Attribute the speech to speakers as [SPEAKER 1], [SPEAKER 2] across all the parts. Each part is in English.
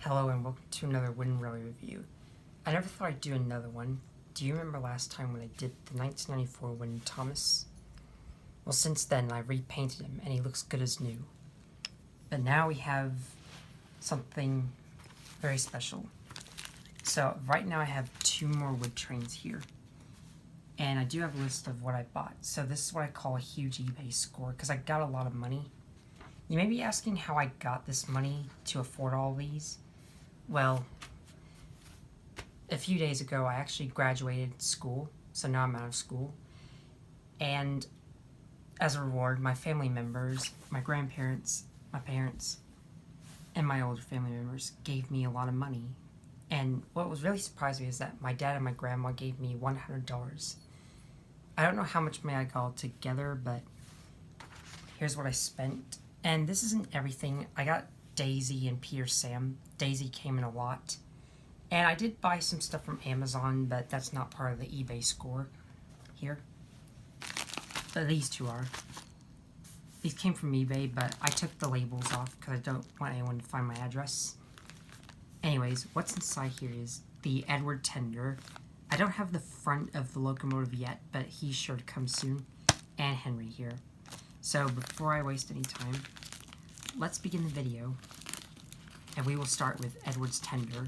[SPEAKER 1] Hello and welcome to another Wooden Railway review. I never thought I'd do another one. Do you remember last time when I did the 1994 Wooden Thomas? Well, since then I repainted him and he looks good as new. But now we have something very special. So right now I have two more wood trains here. And I do have a list of what I bought. So this is what I call a huge eBay score because I got a lot of money. You may be asking how I got this money to afford all these. Well, a few days ago I actually graduated school, so now I'm out of school. And as a reward, my family members, my grandparents, my parents, and my older family members gave me a lot of money. And what was really surprising is that my dad and my grandma gave me $100. I don't know how much money I got all together, but here's what I spent. And this isn't everything. I got Daisy and Peter Sam. Daisy came in a lot. And I did buy some stuff from Amazon, but that's not part of the eBay score here. But these two are. These came from eBay, but I took the labels off because I don't want anyone to find my address. Anyways, what's inside here is the Edward Tender. I don't have the front of the locomotive yet, but he's sure to come soon. And Henry here. So before I waste any time, let's begin the video. And we will start with Edward's Tender.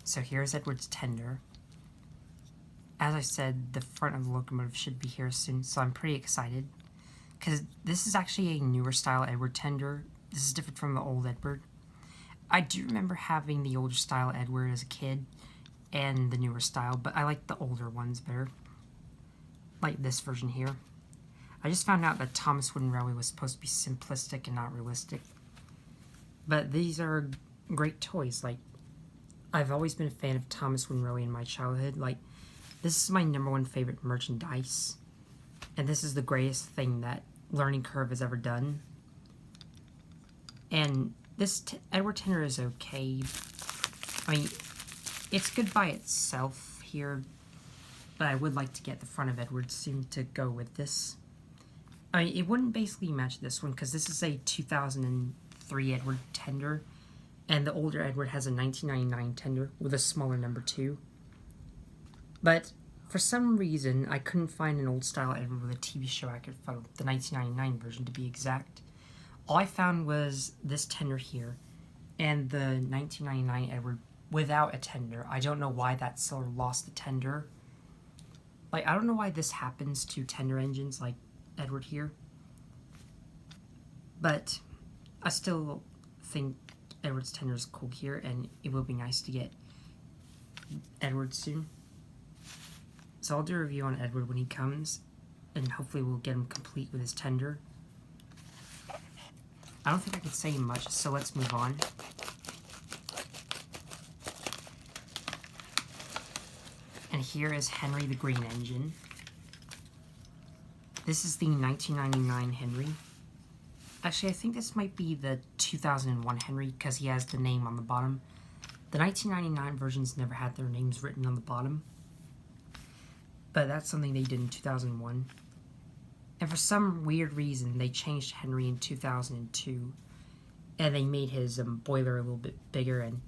[SPEAKER 1] So here's Edward's Tender. As I said, the front of the locomotive should be here soon, so I'm pretty excited. Because this is actually a newer style Edward Tender. This is different from the old Edward. I do remember having the older style Edward as a kid, and the newer style, but I like the older ones better. Like this version here. I just found out that Thomas Wooden Railway was supposed to be simplistic and not realistic. But these are great toys. Like, I've always been a fan of Thomas Wooden Railway in my childhood. Like, this is my #1 favorite merchandise. And this is the greatest thing that Learning Curve has ever done. And this Edward Tender is okay. I mean, it's good by itself here. But I would like to get the front of Edward soon to go with this. I mean, it wouldn't basically match this one because this is a 2003 Edward Tender. And the older Edward has a 1999 Tender with a smaller #2. But for some reason, I couldn't find an old style Edward with a TV show I could follow, the 1999 version to be exact. All I found was this Tender here, and the 1999 Edward without a Tender. I don't know why that seller lost the Tender. Like, I don't know why this happens to Tender engines like Edward here. But I still think Edward's Tender is cool here, and it will be nice to get Edward soon. So I'll do a review on Edward when he comes, and hopefully we'll get him complete with his Tender. I don't think I can say much, so let's move on. And here is Henry the Green Engine. This is the 1999 Henry. Actually, I think this might be the 2001 Henry because he has the name on the bottom. The 1999 versions never had their names written on the bottom. But that's something they did in 2001. And for some weird reason, they changed Henry in 2002. And they made his boiler a little bit bigger. And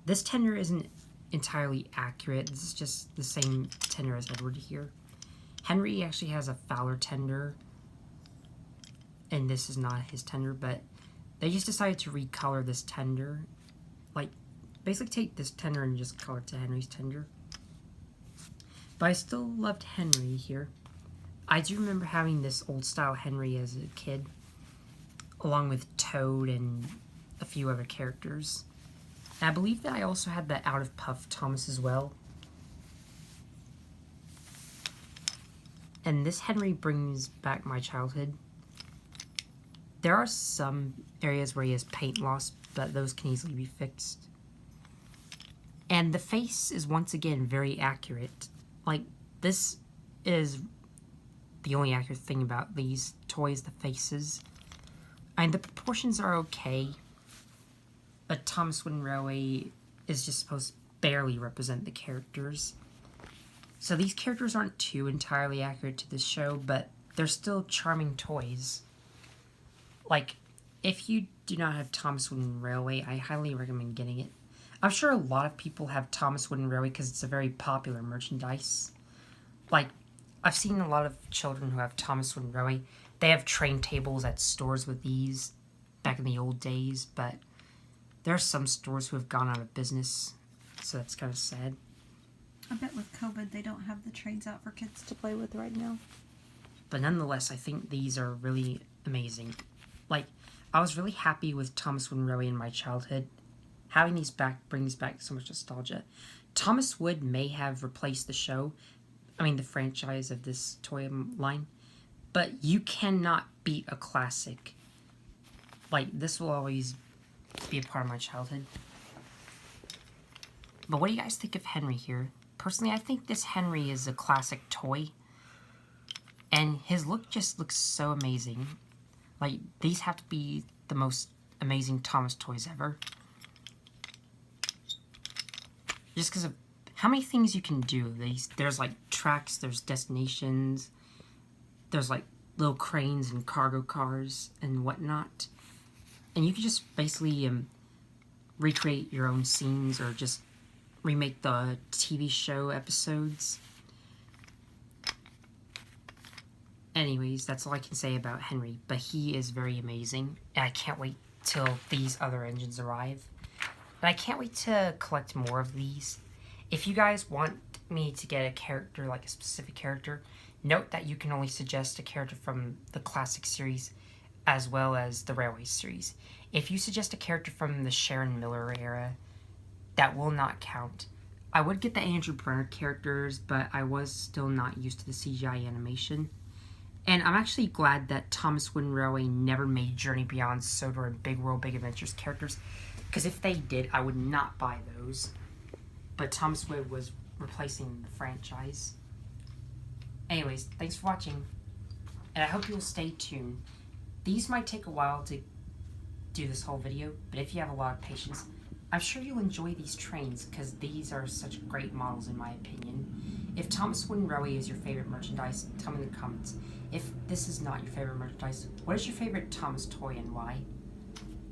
[SPEAKER 1] this Tender isn't entirely accurate. This is just the same Tender as Edward here. Henry actually has a Fowler Tender. And this is not his Tender, but they just decided to recolor this Tender. Like, basically take this Tender and just color it to Henry's Tender. But I still loved Henry here. I do remember having this old style Henry as a kid, along with Toad and a few other characters. And I believe that I also had the Out of Puff Thomas as well. And this Henry brings back my childhood. There are some areas where he has paint loss, but those can easily be fixed. And the face is once again very accurate. Like, this is the only accurate thing about these toys, the faces. And the proportions are okay. But Thomas Wooden Railway is just supposed to barely represent the characters. So these characters aren't too entirely accurate to this show, but they're still charming toys. Like, if you do not have Thomas Wooden Railway, I highly recommend getting it. I'm sure a lot of people have Thomas Wooden Railway because it's a very popular merchandise. Like, I've seen a lot of children who have Thomas Wooden Railway. They have train tables at stores with these back in the old days, but there are some stores who have gone out of business, so that's kind of sad.
[SPEAKER 2] I bet with COVID they don't have the trains out for kids to play with right now.
[SPEAKER 1] But nonetheless, I think these are really amazing. Like, I was really happy with Thomas Wooden Railway in my childhood. Having these back brings back so much nostalgia. Thomas Wood may have replaced the franchise of this toy line, but you cannot beat a classic. Like, this will always be a part of my childhood. But what do you guys think of Henry here? Personally, I think this Henry is a classic toy. And his look just looks so amazing. Like, these have to be the most amazing Thomas toys ever. Just because of how many things you can do. There's like tracks, there's destinations, there's like little cranes and cargo cars and whatnot. And you can just basically recreate your own scenes or just remake the TV show episodes. Anyways, that's all I can say about Henry, but he is very amazing, and I can't wait till these other engines arrive. And I can't wait to collect more of these. If you guys want me to get a character, like a specific character, note that you can only suggest a character from the Classic series as well as the Railway series. If you suggest a character from the Sharon Miller era, that will not count. I would get the Andrew Brenner characters, but I was still not used to the CGI animation. And I'm actually glad that Thomas Wooden Railway never made Journey Beyond Sodor and Big World Big Adventures characters, because if they did, I would not buy those. But Thomas Wood was replacing the franchise. Anyways, thanks for watching, and I hope you'll stay tuned. These might take a while to do this whole video, but if you have a lot of patience, I'm sure you'll enjoy these trains, because these are such great models in my opinion. If Thomas Wooden Railway is your favorite merchandise, tell me in the comments. If this is not your favorite merchandise, what is your favorite Thomas toy and why?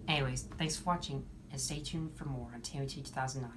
[SPEAKER 1] Anyways, thanks for watching, and stay tuned for more on TMT 2009.